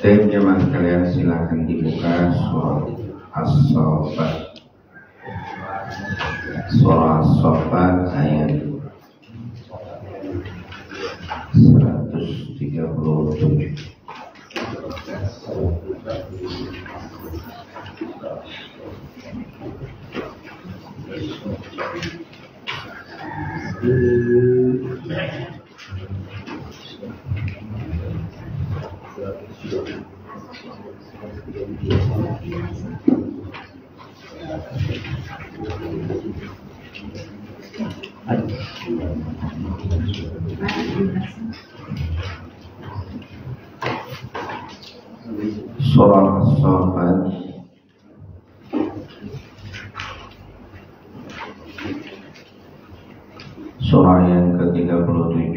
Baik jemaah sekalian, silakan dibuka surah As-Saffat. Surah As-Saffat ayat 137. Surah As-Saffat surah yang ke-37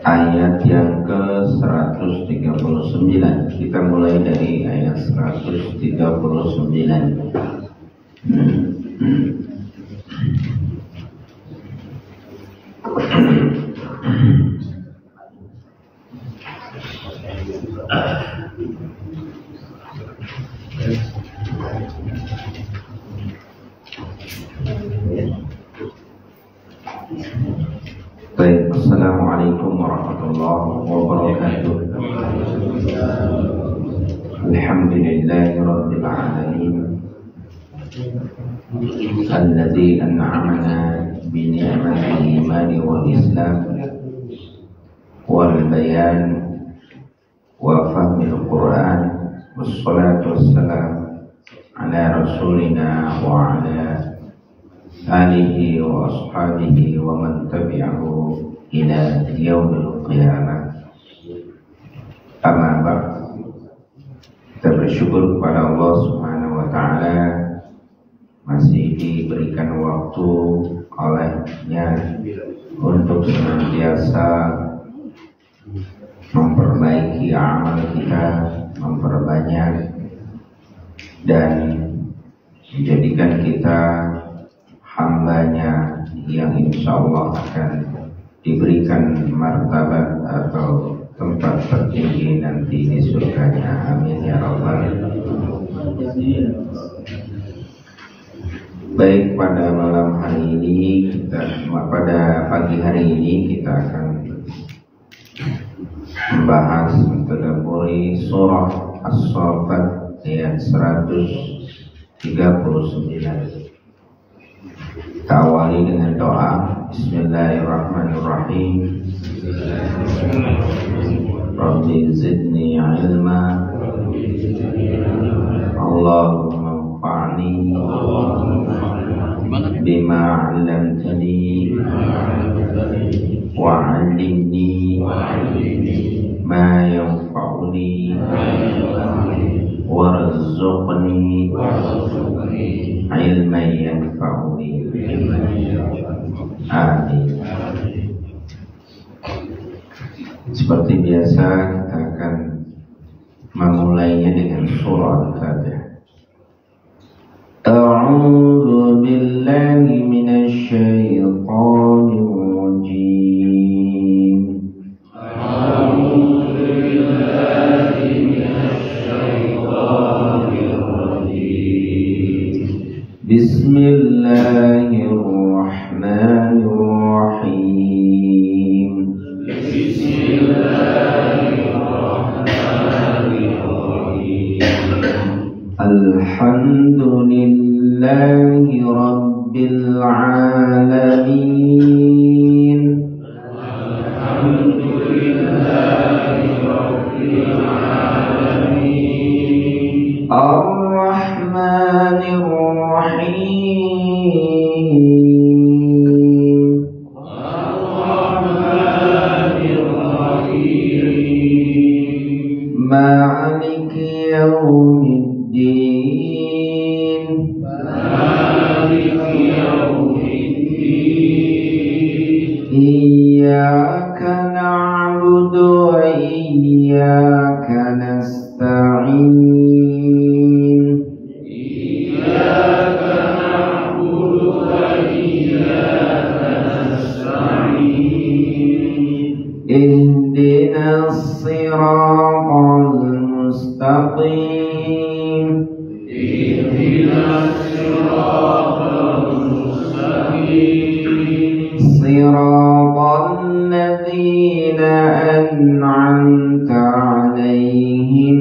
ayat yang ke-139. Kita mulai dari ayat 139. Baik, Assalamualaikum warahmatullahi wabarakatuh. Alhamdulillahi rabbil alamin, alladzi an'amana bi ni'matil iman wal islam wal bayan wa fahmil quran, wassalatu wassalam ala rasulina wa ala alihi wa ashabihi wa man tabi'ahu ila yaumil qiyamah. Amma ba'd. Kita bersyukur kepada Allah Subhanahu wa taala masih diberikan waktu olehnya untuk senantiasa memperbaiki amal kita, memperbanyak dan menjadikan kita hambanya yang insya Allah akan diberikan martabat atau tempat tertinggi nanti di surganya. Amin ya rabbal alamin. Baik, pada malam hari ini pada pagi hari ini kita akan membahas mentadabburi surah As-Saffat ayat 139. Kita awali dengan doa. Bismillahirrahmanirrahim. Rabbi zidni ilma, Allahumma anfa'ni bima 'allamtani wa 'allimni ma yanfa'uni warzuqni ilman yanfa'uni. Amin. Seperti biasa kita akan memulainya dengan surah Al-Fatihah. A'udzu billahi minasy syaithanir rajim. A'udzu billahi minasy syaithanir rajim. Bismillahirrahmanirrahim. Alhamdulillahi Rabbil Alamin. Ar-Rahmanir-Rahim. Maliki yaumiddin. Iyyaka na'budu wa iyyaka nasta'in. Ihdinas siratal mustaqim. Siratal ladzina an'amta 'alaihim.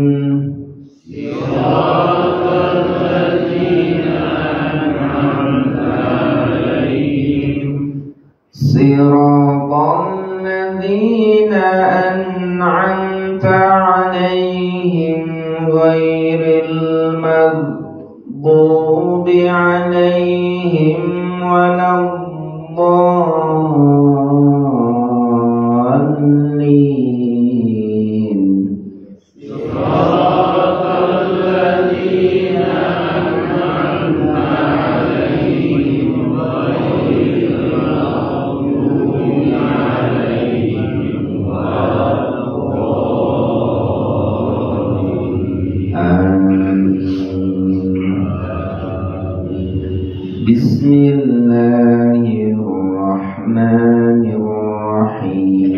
Siratal ladzina an'amta 'alaihim ghairil maghdubi 'alaihim waladdallin. Bismillahirrahmanirrahim.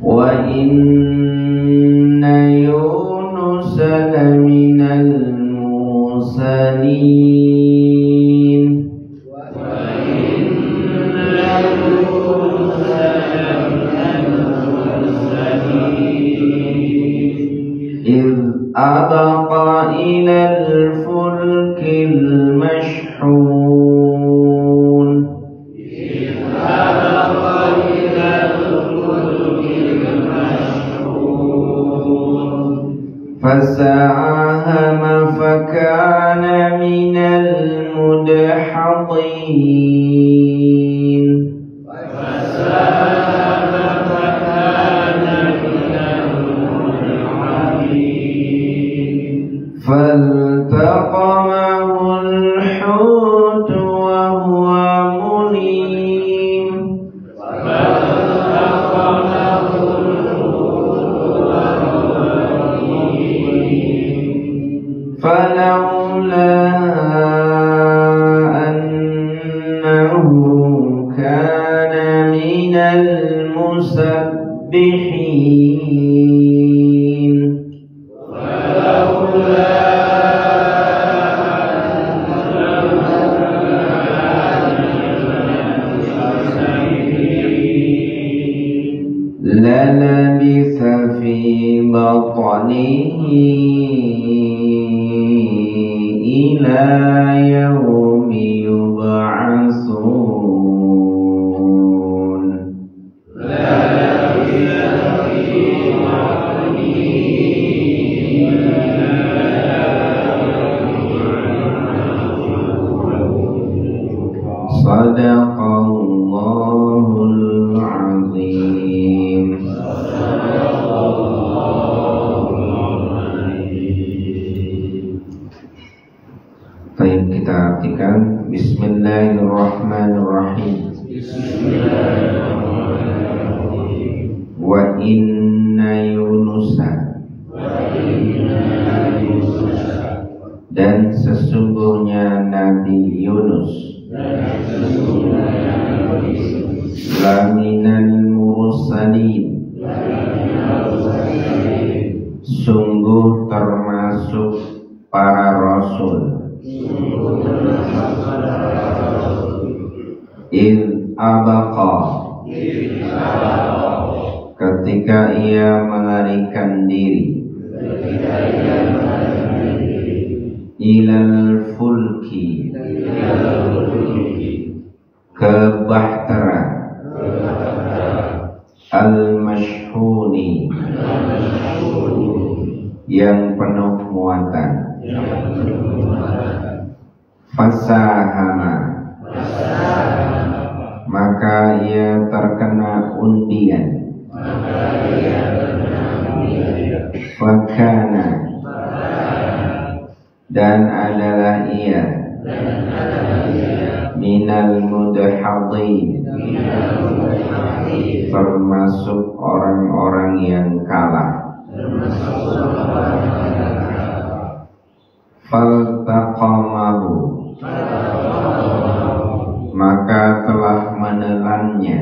Wa inna Yunus laminal mursalin. Abaqa ilal fulkil mashhun. Fasahama fakana minal mudhadhin. فالتقمه الحوت وهو مليم. فلولا أنه كان من المسبحين. للبث في بطنه إلى يوم يبعثون. Sadaqallahul azim. Baik, kita artikan. Bismillahirrahmanirrahim. Wa inna Yunusa, dan sesungguhnya Nabi Yunus, laminal mursalin, sungguh termasuk para rasul. Il abaqa, ketika ia melarikan diri, ilal fulki, ke bahtera, al mashhuni, yang penuh muatan, fasahama, maka ia terkena undian, fakana, dan adalah ia, minal mudhadhin, termasuk orang-orang yang kalah. Faltaqamahu, maka telah menelannya,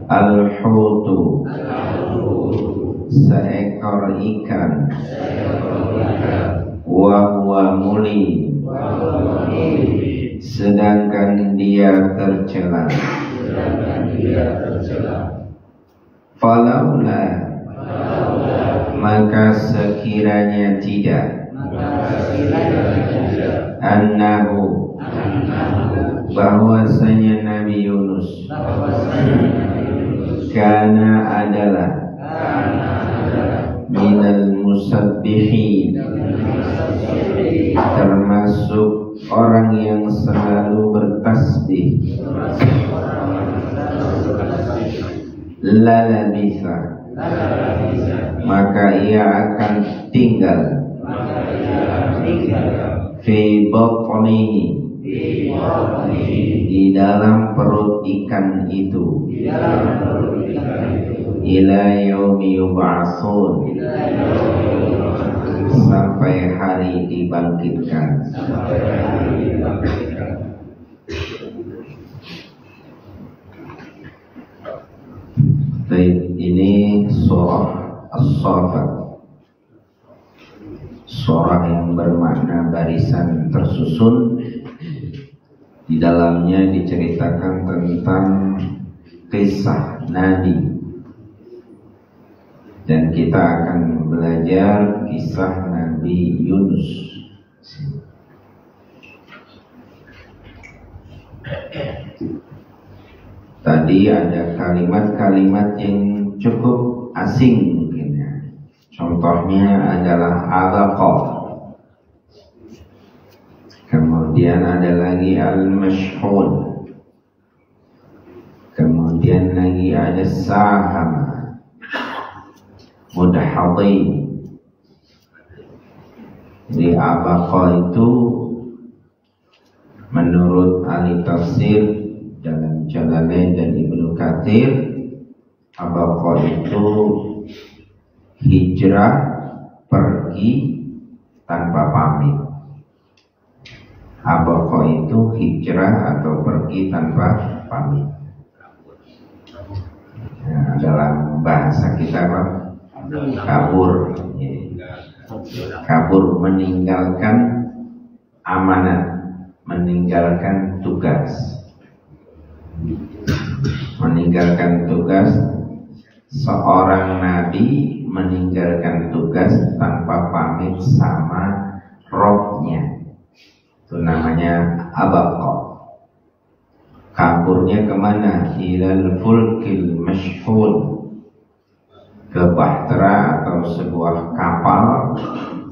al-hutu, seekor ikan, wa huwa mulim, sedangkan dia tercela. Falaula, maka sekiranya tidak, annahu, bahwasanya Nabi Yunus, kana adalah, minal musabbihin, termasuk orang yang selalu bertasbih, lalabitha, maka ia akan tinggal, fi batnihi, di dalam perut ikan itu, ila yaumi yub'atsun, sampai hari dibangkitkan. Baik, ini surah As-Saffat, surah yang bermakna barisan tersusun. Di dalamnya diceritakan tentang kisah Nabi, dan kita akan belajar kisah Nabi Yunus. Tadi ada kalimat-kalimat yang cukup asing mungkin ya. Contohnya adalah abaqa. Kemudian ada lagi al-mashhun. Kemudian lagi ada saham, mudhadhin. Di abaqa itu menurut ahli tafsir dalam Jalalain dan Ibnu Katsir, abaqa itu hijrah, pergi tanpa pamit. Abaqa itu hijrah atau pergi tanpa pamit. Nah, dalam bahasa kita apa? Kabur. Kabur, meninggalkan amanat, meninggalkan tugas. Meninggalkan tugas, seorang nabi meninggalkan tugas tanpa pamit sama Robnya. Itu namanya abaqa. Kaburnya kemana? Ilal fulkil mashhun, ke bahtera atau sebuah kapal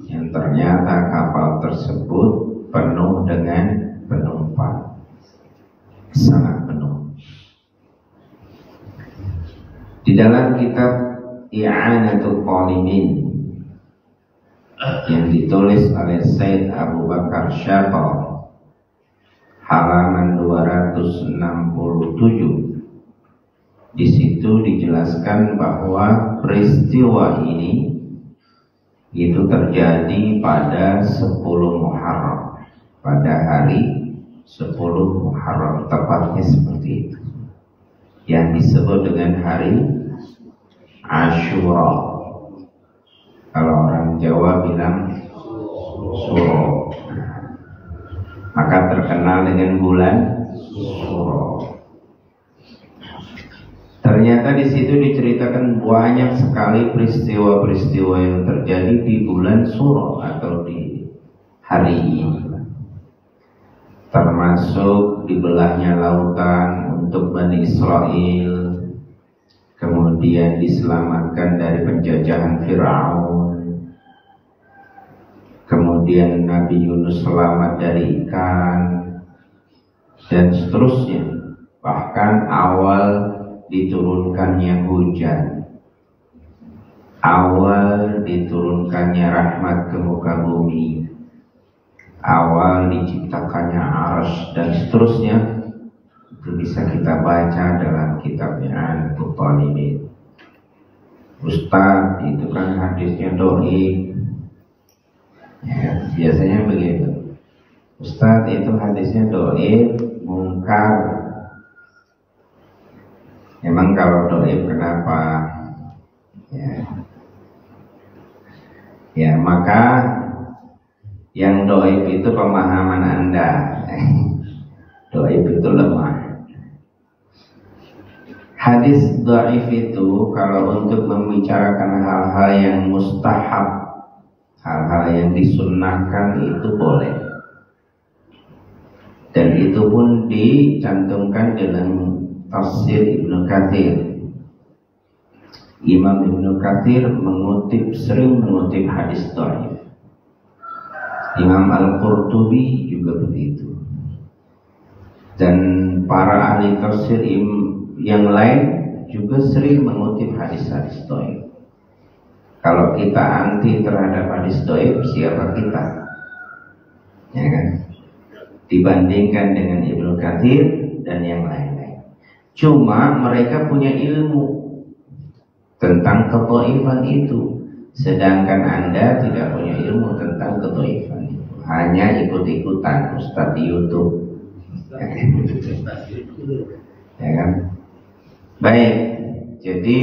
yang ternyata kapal tersebut penuh dengan penumpang, sangat penuh. Di dalam kitab I'anatul Talibin yang ditulis oleh Said Abu Bakar Syafal, halaman 267, di situ dijelaskan bahwa peristiwa ini itu terjadi pada 10 Muharram, pada hari 10 Muharram, tepatnya seperti itu. yang disebut dengan hari Asyura. Kalau orang Jawa bilang Suro. Maka terkenal dengan bulan Suro. Ternyata di situ diceritakan banyak sekali peristiwa-peristiwa yang terjadi di bulan Suro atau di hari ini. Termasuk dibelahnya lautan untuk Bani Israel, kemudian diselamatkan dari penjajahan Fir'aun, kemudian Nabi Yunus selamat dari ikan, dan seterusnya. Bahkan awal diturunkannya hujan, awal diturunkannya rahmat ke muka bumi, awal diciptakannya arsy, dan seterusnya. Itu bisa kita baca dalam kitabnya An-Natul Talibin. Ustaz, itu kan hadisnya doi. Ya, biasanya begitu. Ustaz, itu hadisnya doi, mungkar. Emang kalau doi kenapa? Ya, maka yang doi itu pemahaman Anda. Doi itu lemah. Hadis dhaif itu kalau untuk membicarakan hal-hal yang mustahab, hal-hal yang disunnahkan itu boleh. Dan itu pun dicantumkan dalam tafsir Ibnu Katsir. Imam Ibnu Katsir sering mengutip hadis dhaif. Imam Al-Qurtubi juga begitu. Dan para ahli tafsir yang lain juga sering mengutip hadis-hadis dhaif. Kalau kita anti terhadap hadis dhaif, siapa kita? Ya kan? Dibandingkan dengan Ibnu Katsir dan yang lain-lain. Cuma mereka punya ilmu tentang kedhaifan itu, sedangkan Anda tidak punya ilmu tentang kedhaifan itu. Hanya ikut-ikutan Ustaz di YouTube. Ya kan? Baik, jadi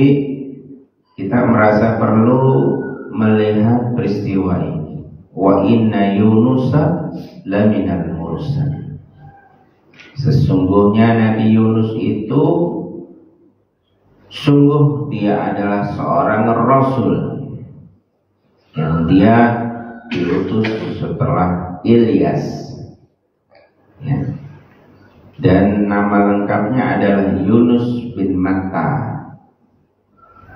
kita merasa perlu melihat peristiwa ini. Wa inna Yunusa laminal mursal. Sesungguhnya Nabi Yunus itu sungguh dia adalah seorang rasul yang dia diutus setelah Ilyas. Ya. Dan nama lengkapnya adalah Yunus bin Matta.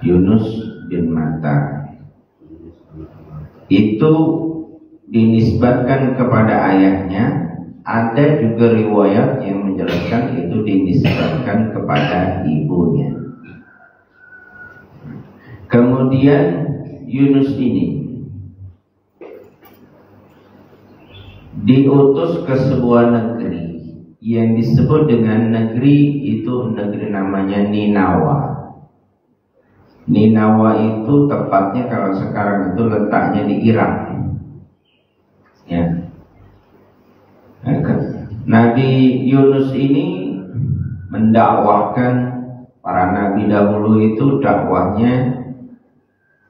Yunus bin Matta itu dinisbatkan kepada ayahnya. Ada juga riwayat yang menjelaskan itu dinisbatkan kepada ibunya. Kemudian Yunus ini diutus ke sebuah negeri yang disebut dengan negeri itu, negeri namanya Ninawa. Ninawa itu tepatnya kalau sekarang itu letaknya di Irak. Ya. Nabi Yunus ini mendakwahkan para nabi dahulu itu dakwahnya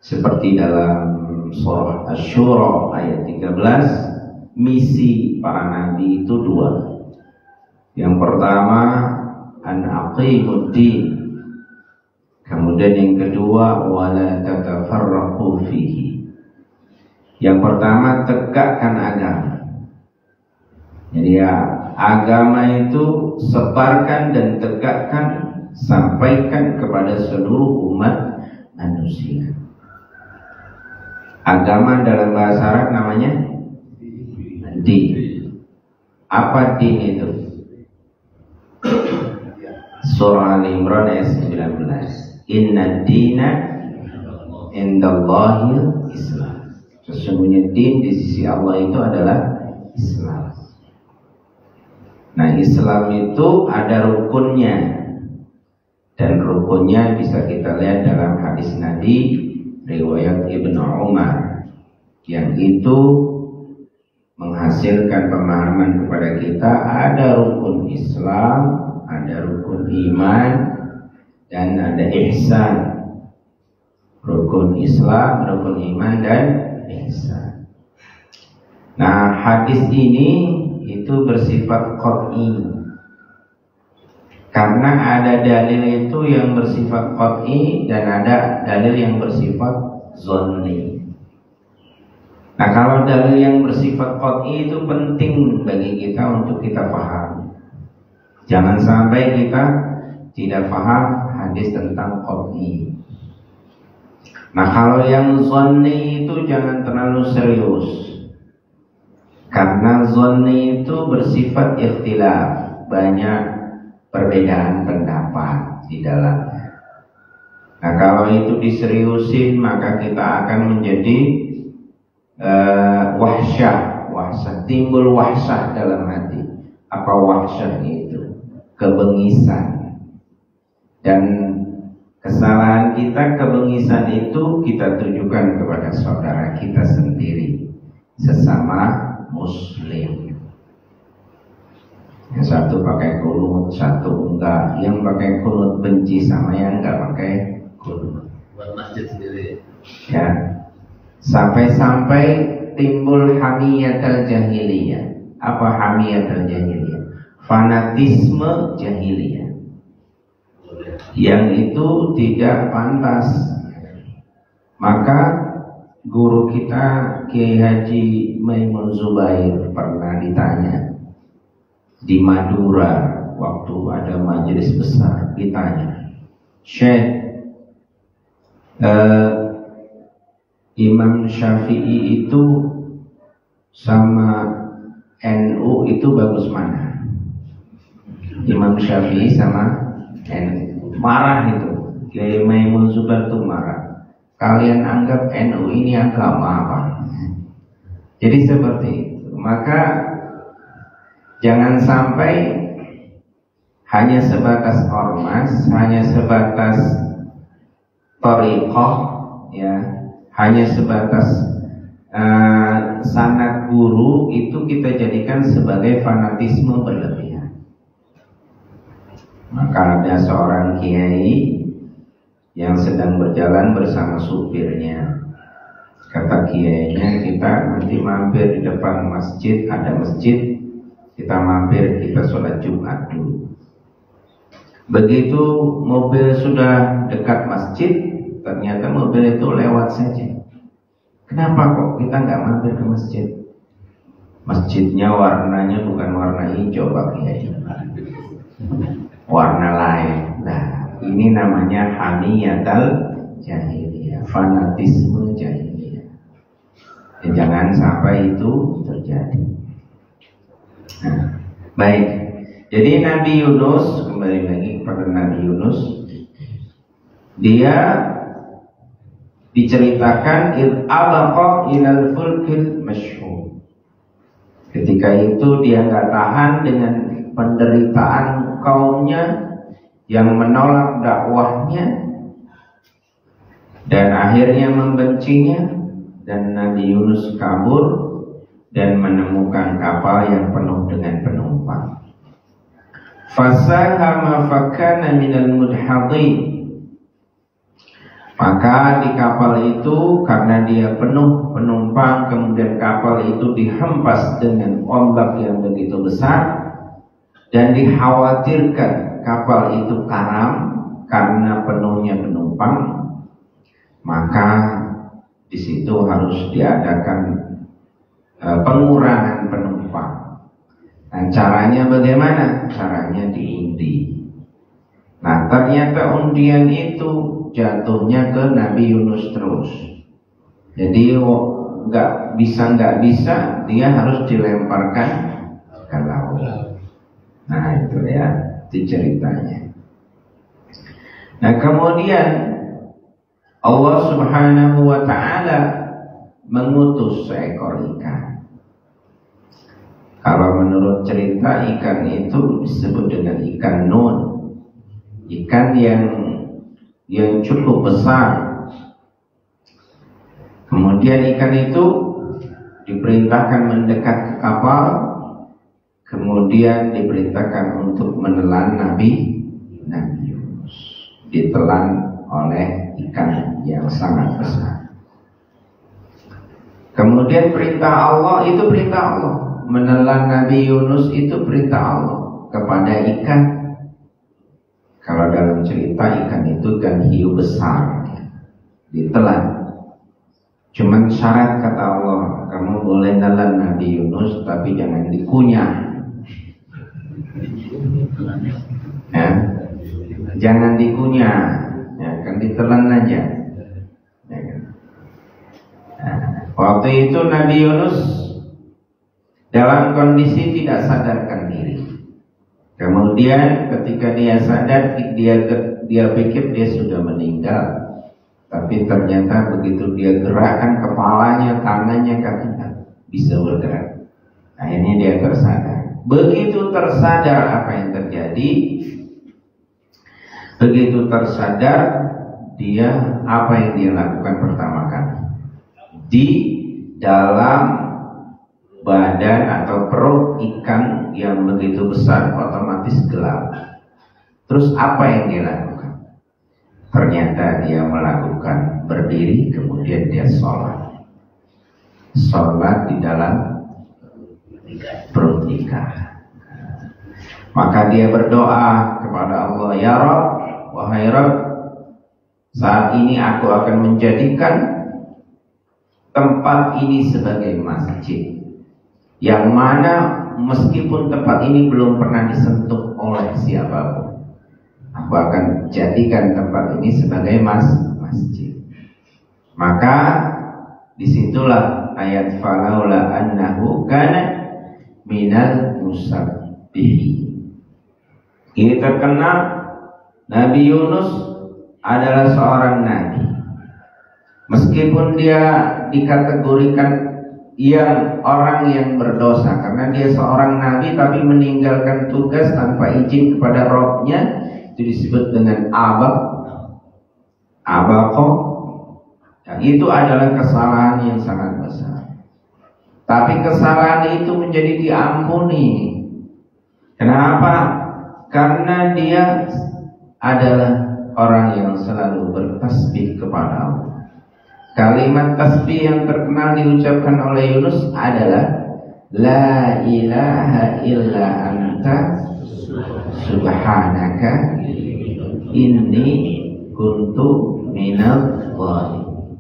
seperti dalam surah Asy-Syura ayat 13, misi para nabi itu dua. Yang pertama an aqimuddin, kemudian yang kedua wala tatafarraqu fihi. Yang pertama tegakkan agama. Jadi ya, agama itu sebarkan dan tegakkan, sampaikan kepada seluruh umat manusia. Agama dalam bahasa Arab namanya din. Apa din itu? Surah Al-Imran ayat 19. Inna dina indallahil Islam. Sesungguhnya din di sisi Allah itu adalah Islam. Nah, Islam itu ada rukunnya, dan rukunnya bisa kita lihat dalam hadis Nabi riwayat Ibnu Umar, yang itu menghasilkan pemahaman kepada kita ada rukun Islam, ada rukun iman, dan ada ihsan, rukun Islam, rukun iman dan ihsan. Nah, hadis ini itu bersifat qat'i, karena ada dalil itu yang bersifat qat'i dan ada dalil yang bersifat zonni. Nah, kalau dalil yang bersifat qat'i itu penting bagi kita untuk kita paham. Jangan sampai kita tidak paham hadis tentang qat'i. Nah, kalau yang zonni itu jangan terlalu serius, karena zonni itu bersifat ikhtilaf, banyak perbedaan pendapat di dalamnya. Nah, kalau itu diseriusin maka kita akan menjadi wahsyah, timbul wahsyah dalam hati. Apa wahsyah itu? Kebengisan. Dan kesalahan kita, kebengisan itu kita tujukan kepada saudara kita sendiri, sesama muslim. Yang satu pakai kunut, satu enggak. Yang pakai kunut benci sama yang enggak pakai kunut. Buat masjid sendiri. Ya. Sampai-sampai timbul hamiyatul jahiliyah. Apa hamiyatul jahiliyah? Fanatisme jahiliyah. Yang itu tidak pantas. Maka guru kita Kiai Haji Maimun Zubair pernah ditanya di Madura waktu ada majelis besar, ditanya, Syekh, Imam Syafi'i itu sama NU itu bagus mana? Imam Syafi'i sama NU, marah itu. Kiai Maimun Zubair itu marah. Kalian anggap NU ini agama apa? Jadi seperti itu. Maka jangan sampai hanya sebatas ormas, hanya sebatas thariqah, ya, hanya sebatas sanad guru itu kita jadikan sebagai fanatisme berlebihan. Maka ada seorang kiai yang sedang berjalan bersama supirnya. Kata kiainya, kita nanti mampir di depan masjid, ada masjid, kita mampir, kita sholat Jumat dulu. Begitu mobil sudah dekat masjid, ternyata mobil itu lewat saja. Kenapa kok kita nggak mampir ke masjid? Masjidnya warnanya bukan warna hijau, Pak Kiai, warna lain. Nah, ini namanya hamiyatul jahiliyah, fanatisme jahiliyah. Jangan sampai itu terjadi. Nah, baik. Jadi Nabi Yunus, kembali lagi kepada Nabi Yunus, dia diceritakan abaqa ilal fulkil masyhur. Ketika itu dia nggak tahan dengan penderitaan kaumnya yang menolak dakwahnya dan akhirnya membencinya, dan Nabi Yunus kabur dan menemukan kapal yang penuh dengan penumpang. Fasahama fakana minal mudhadhin. Maka di kapal itu, karena dia penuh penumpang, kemudian kapal itu dihempas dengan ombak yang begitu besar, dan dikhawatirkan kapal itu karam karena penuhnya penumpang, maka di situ harus diadakan pengurangan penumpang. Dan caranya bagaimana? Caranya diundi. Nah, ternyata undian itu jatuhnya ke Nabi Yunus terus. Jadi nggak bisa dia harus dilemparkan ke laut. Nah, itu ya, itu ceritanya. Nah, kemudian Allah Subhanahu wa ta'ala mengutus seekor ikan. Kalau menurut cerita, ikan itu disebut dengan ikan Nun, ikan yang cukup besar. Kemudian ikan itu diperintahkan mendekat ke kapal, kemudian diperintahkan untuk menelan Nabi Yunus. ditelan oleh ikan yang sangat besar. Kemudian perintah Allah itu perintah Allah. Menelan Nabi Yunus itu perintah Allah kepada ikan. Kalau dalam cerita ikan itu kan hiu besar, ditelan. Cuman syarat kata Allah, kamu boleh nelan Nabi Yunus tapi jangan dikunyah. Ya, jangan dikunyah, ya, kan ditelan aja. Ya, kan? Nah, waktu itu Nabi Yunus dalam kondisi tidak sadarkan diri. Kemudian ketika dia sadar, dia pikir dia sudah meninggal. Tapi ternyata begitu dia gerakkan kepalanya, tangannya, kakinya bisa bergerak. Akhirnya dia tersadar. Begitu tersadar apa yang terjadi, begitu tersadar dia apa yang dia lakukan pertama kali? Di dalam badan atau perut ikan yang begitu besar otomatis gelap. Terus apa yang dia lakukan? Ternyata dia melakukan berdiri, kemudian dia sholat. Sholat di dalam perut ikan. Maka dia berdoa kepada Allah, ya Rabb, wahai Rabb, saat ini aku akan menjadikan tempat ini sebagai masjid, yang mana meskipun tempat ini belum pernah disentuh oleh siapapun, aku akan jadikan tempat ini sebagai masjid. Maka disitulah ayat falaula annahu kana minal musabbihin. Ini terkenal Nabi Yunus adalah seorang nabi. Meskipun dia dikategorikan orang yang berdosa karena dia seorang nabi tapi meninggalkan tugas tanpa izin kepada Rabb-nya, itu disebut dengan abaqo. Dan itu adalah kesalahan yang sangat besar. Tapi kesalahan itu menjadi diampuni. Kenapa? Karena dia adalah orang yang selalu bertasbih kepada Allah. Kalimat tasbih yang terkenal diucapkan oleh Yunus adalah La ilaha illa anta subhanaka inni kuntu minal zalimin.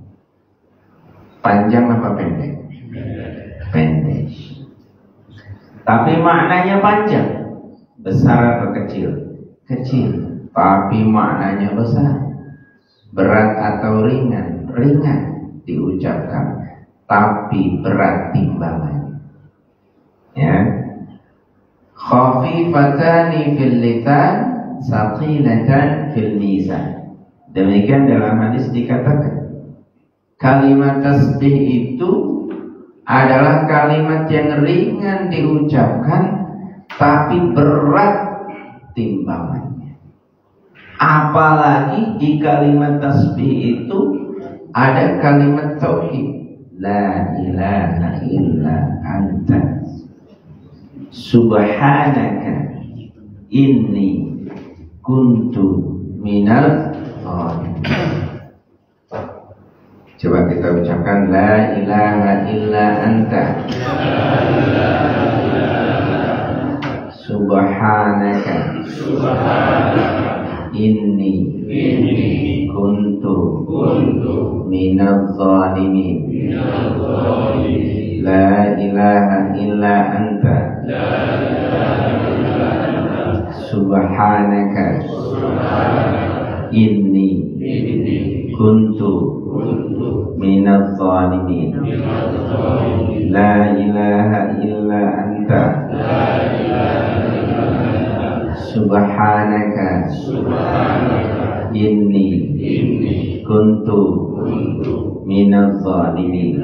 Panjang apa pendek? Pendek. Tapi maknanya panjang. Besar atau kecil? Kecil. Tapi maknanya besar. Berat atau ringan? Ringan diucapkan, tapi berat timbangannya. Ya. Khafifatani fil lisan, saqilatan fil mizan. Demikian dalam hadis dikatakan, kalimat tasbih itu adalah kalimat yang ringan diucapkan, tapi berat timbangannya. Apalagi di kalimat tasbih itu ada kalimat tauhid, la ilaha illa anta subhanaka inni kuntu minal zalimin. Coba kita ucapkan la ilaha illa anta subhanaka inni kuntu minal zalimin. La ilaha illa anta subhanaka inni kuntu minal zalimin. La ilaha illa anta subhanaka inni kuntu minal zalimin.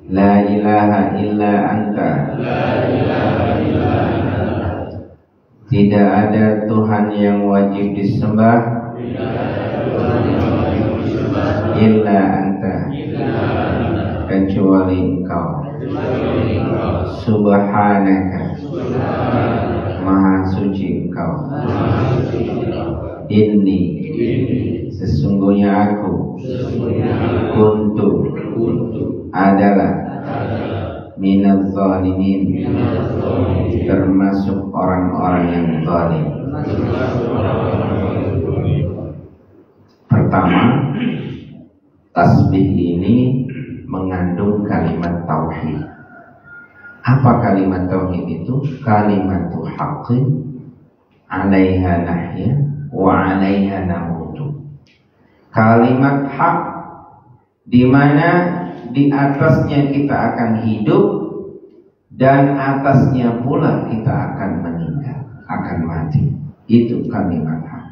La ilaha illa anta. Tidak ada Tuhan yang wajib disembah illa anta, kecuali Engkau. Subhanaka, Maha suci Engkau. Inni sesungguhnya aku kuntu adalah minaz zalimin termasuk orang-orang yang zalim. Pertama, tasbih ini mengandung kalimat tauhid. Apa kalimat tauhid itu? Kalimatu haqqin 'alaiha nahya wa 'alaiha namutu. Kalimat hak di mana di atasnya kita akan hidup dan atasnya pula kita akan meninggal, akan mati. Itu kalimat hak.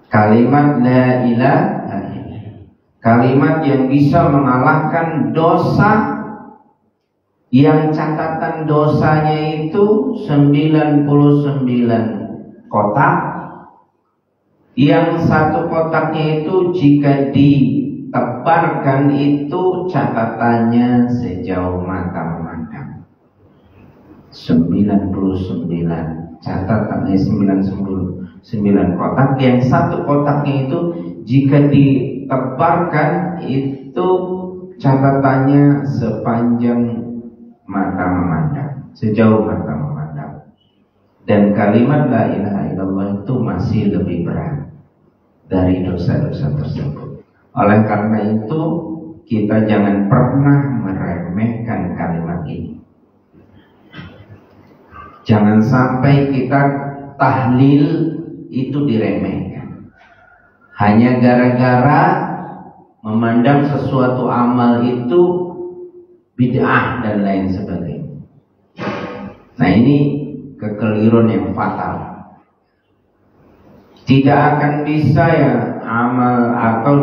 Kalimat la ilaha illallah. Kalimat yang bisa mengalahkan dosa yang catatan dosanya itu 99 kotak. Yang satu kotaknya itu jika ditebarkan itu catatannya sejauh mata memandang. 99 catatannya 99 kotak. Yang satu kotaknya itu jika ditebarkan itu catatannya sepanjang mata memandang, sejauh mata memandang. Dan kalimat la ilaha illallah itu masih lebih berat dari dosa-dosa tersebut. Oleh karena itu kita jangan pernah meremehkan kalimat ini. Jangan sampai kita tahlil itu diremehkan hanya gara-gara memandang sesuatu amal itu bid'ah dan lain sebagainya. Nah, ini kekeliruan yang fatal. Tidak akan bisa ya amal atau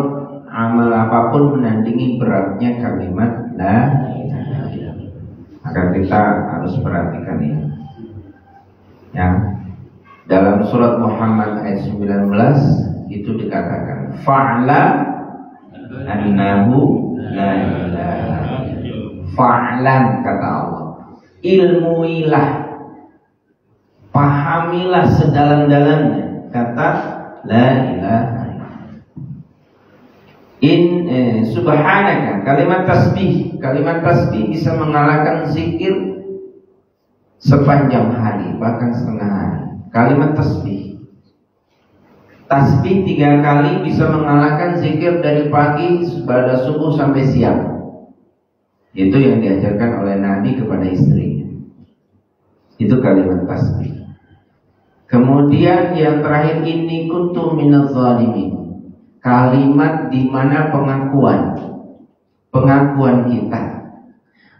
amal apapun menandingi beratnya kalimat la ilaha illallah. Maka kita harus perhatikan ini. Ya. Dalam surat Muhammad ayat 19 itu dikatakan fa'lam annahu la ilaha. Fa'lam kata Allah, ilmuilah, pahamilah sedalam-dalamnya kata la ilaha. Subhanaka, kalimat tasbih bisa mengalahkan zikir sepanjang hari, bahkan setengah hari. Kalimat tasbih 3 kali bisa mengalahkan zikir dari pagi pada subuh sampai siang. Itu yang diajarkan oleh Nabi kepada istrinya. Itu kalimat tasbih. Kemudian yang terakhir, inni kuntu minaz zalimin. Kalimat di mana pengakuan kita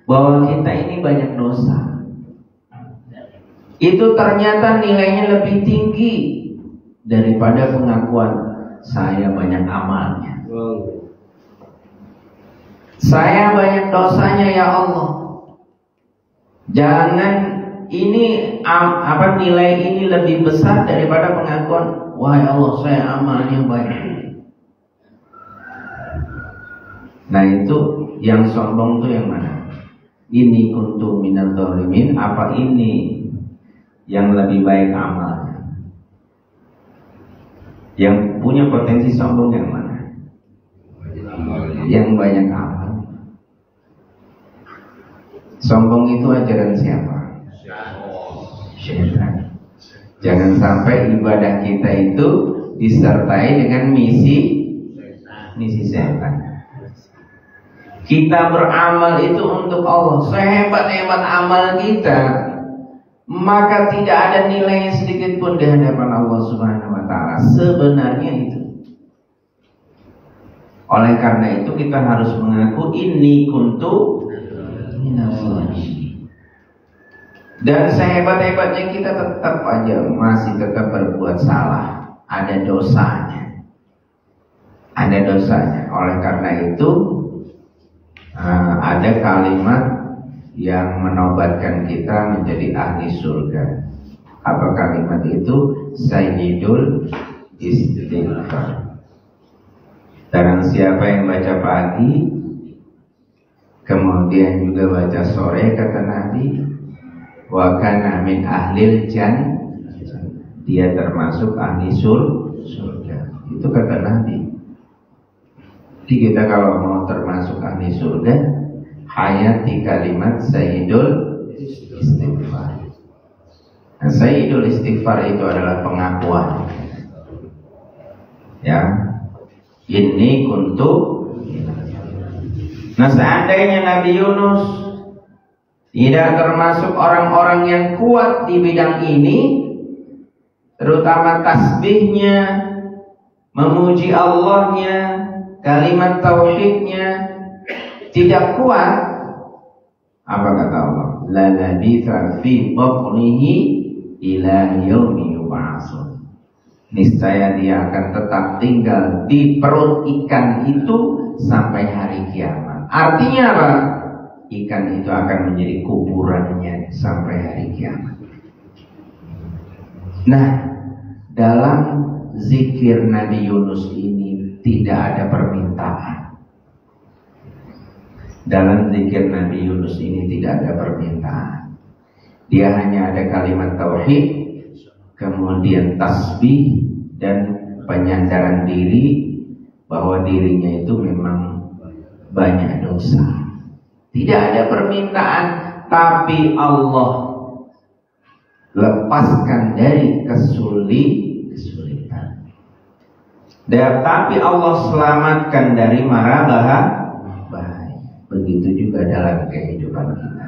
bahwa kita ini banyak dosa. Itu ternyata nilainya lebih tinggi daripada pengakuan saya banyak amalnya. Saya banyak dosanya ya Allah. Jangan ini nilai ini lebih besar daripada pengakuan wahai Allah saya amalnya banyak. Nah, itu yang sombong itu yang mana? Ini kuntu minaz zalimin, apa ini yang lebih baik amalnya? Yang punya potensi sombong yang mana? Yang banyak amal. Sombong itu ajaran siapa? Syaitan. Jangan sampai ibadah kita itu disertai dengan misi setan. Kita beramal itu untuk Allah. Sehebat-hebat amal kita, maka tidak ada nilainya sedikit pun di hadapan Allah Subhanahu wa taala. Sebenarnya itu. Oleh karena itu kita harus mengaku inni kuntu minaz zalimin. Dan sehebat-hebatnya kita tetap aja masih tetap berbuat salah, ada dosanya. Oleh karena itu ada kalimat yang menobatkan kita menjadi ahli surga. Apa kalimat itu? Sayyidul istighfar. Barang siapa yang baca pagi, kemudian juga baca sore, kata Nabi, wa kana min ahlil jannah, dia termasuk ahli surga. surga. Itu kata Nabi. Jadi kita kalau mau termasuk ahli surga, hayati kalimat Sayyidul Istighfar. Nah, Sayyidul Istighfar itu adalah pengakuan. Ya, ini kuntu. Nah, seandainya Nabi Yunus tidak termasuk orang-orang yang kuat di bidang ini, terutama tasbihnya, memuji Allahnya, kalimat tauhidnya tidak kuat, apa kata Allah? La labitha fi batnihi ila yaumi yub'atsun. Niscaya dia akan tetap tinggal di perut ikan itu sampai hari kiamat. Artinya apa? Ikan itu akan menjadi kuburannya sampai hari kiamat. Nah, dalam zikir Nabi Yunus ini tidak ada permintaan. Dalam zikir Nabi Yunus ini tidak ada permintaan. Dia hanya ada kalimat tauhid, kemudian tasbih dan penyandaran diri bahwa dirinya itu memang banyak dosa. Tidak ada permintaan, tapi Allah lepaskan dari kesulitan. Dan tapi Allah selamatkan dari mara bahaya. Begitu juga dalam kehidupan kita.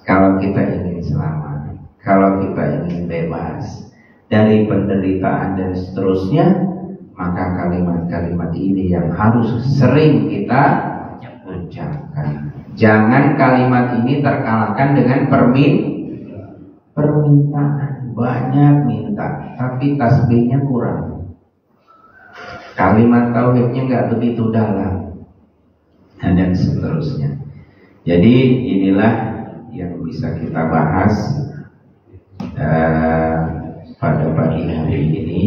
Kalau kita ingin selamat, kalau kita ingin bebas dari penderitaan dan seterusnya, maka kalimat-kalimat ini yang harus sering kita ucapkan. Jangan kalimat ini terkalahkan dengan permintaan. Banyak minta, tapi tasbihnya kurang. Kalimat tauhidnya nggak begitu dalam, dan seterusnya. Jadi inilah yang bisa kita bahas pada pagi hari ini.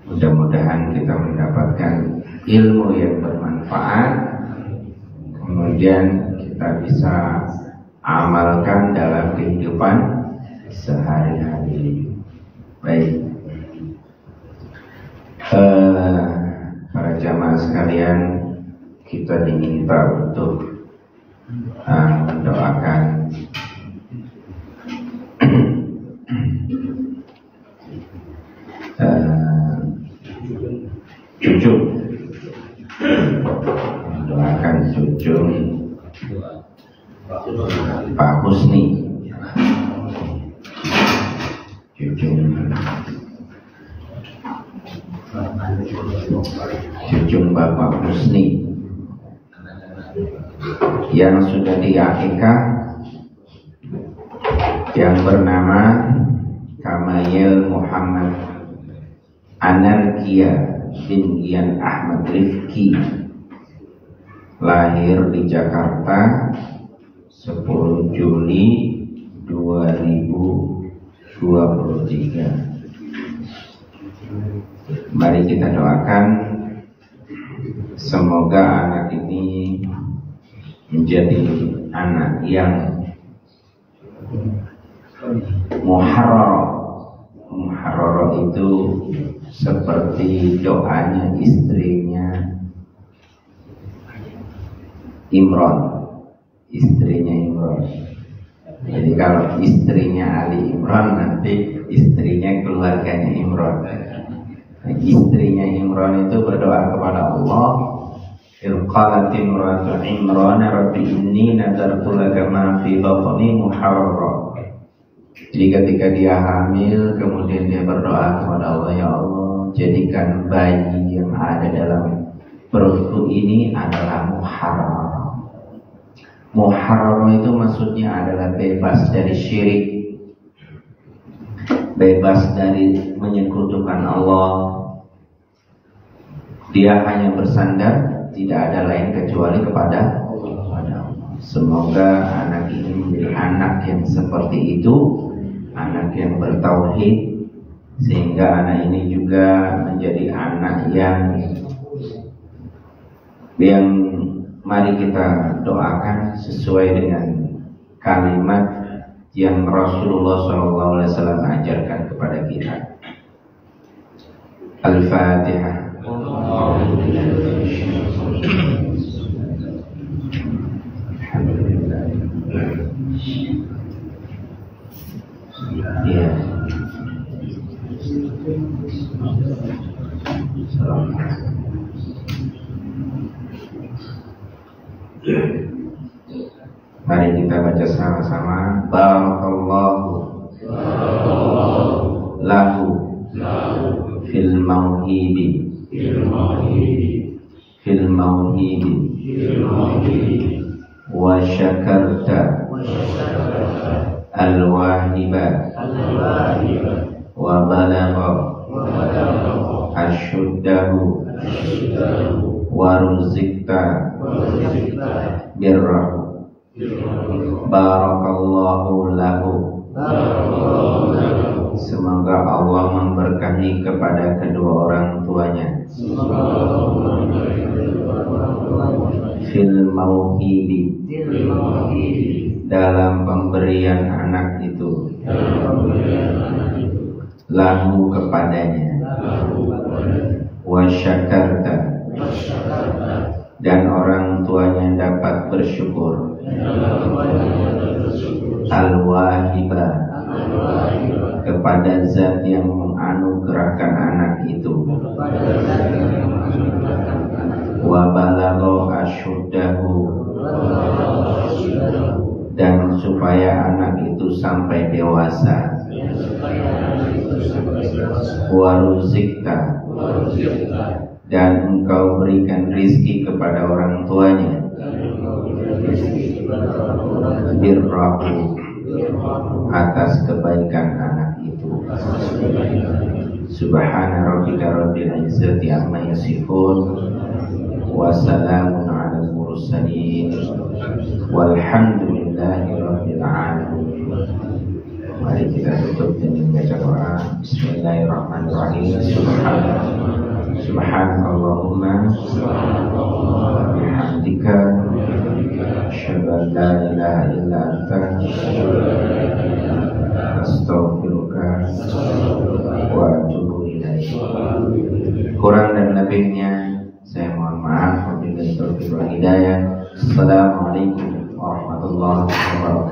Mudah-mudahan kita mendapatkan ilmu yang bermanfaat, kemudian kita bisa amalkan dalam kehidupan sehari-hari. Baik, para jamaah sekalian, kita diminta untuk mendoakan cucu, mendoakan cucu Pak Husni, cucu Bapak Husni yang sudah diakikah, yang bernama Kamayil Muhammad Anarkia bin Gian Ahmad Rifki, lahir di Jakarta 10 Juli 2023. Mari kita doakan semoga anak ini menjadi anak yang muharrar itu seperti doanya istrinya Imran. Jadi kalau istrinya Ali Imran, nanti istrinya keluarganya Imran. Istrinya Imran itu berdoa kepada Allah, qalat imratu Imran rabbi inni nadartu laka ma fi batni muharrar. Jadi ketika dia hamil, kemudian dia berdoa kepada Allah, ya Allah, jadikan bayi yang ada dalam perutku ini adalah muharrar. Muharrar itu maksudnya adalah bebas dari syirik, bebas dari menyekutukan Allah. Dia hanya bersandar, tidak ada lain kecuali kepada Allah. Semoga anak ini menjadi anak yang seperti itu, anak yang bertauhid, sehingga anak ini juga menjadi anak yang mari kita doakan sesuai dengan kalimat yang Rasulullah SAW ajarkan kepada kita. Al-Fatihah. Ya. Mari kita baca sama-sama. Barakallahu lahu fil mauhibi wa syakarta al-wahiba wa balagha asyuddahu wa ruzikta birrahu. Barakallahu lahu. Semoga Allah memberkahi kepada kedua orang tuanya. Fil mauhibi, dalam pemberian anak itu. Lahu, kepadanya. Wa syakarta, dan orang tuanya dapat bersyukur. Al-wahiba, kepada zat yang menganugerahkan anak itu. Wa balagha asyuddahu, dan supaya anak itu sampai dewasa. Wa ruzikta, dan engkau berikan rizki kepada orang tuanya. Birrahu, atas kebaikan anak itu. Subhana rabbika rabbil izzati amma yasifun, wa salamun alal mursalin, walhamdulillahi rabbil alamin. Mari kita tutup dengan baca doa. Bismillahirrahmanirrahim. Subhanallahumma bihamdika asyhadu an la ilaha illa anta astaghfiruka wa atubu ilaik. Kurang dan lebihnya saya mohon maaf. Wabillahi taufiq wal hidayah. Assalamualaikum warahmatullahi wabarakatuh.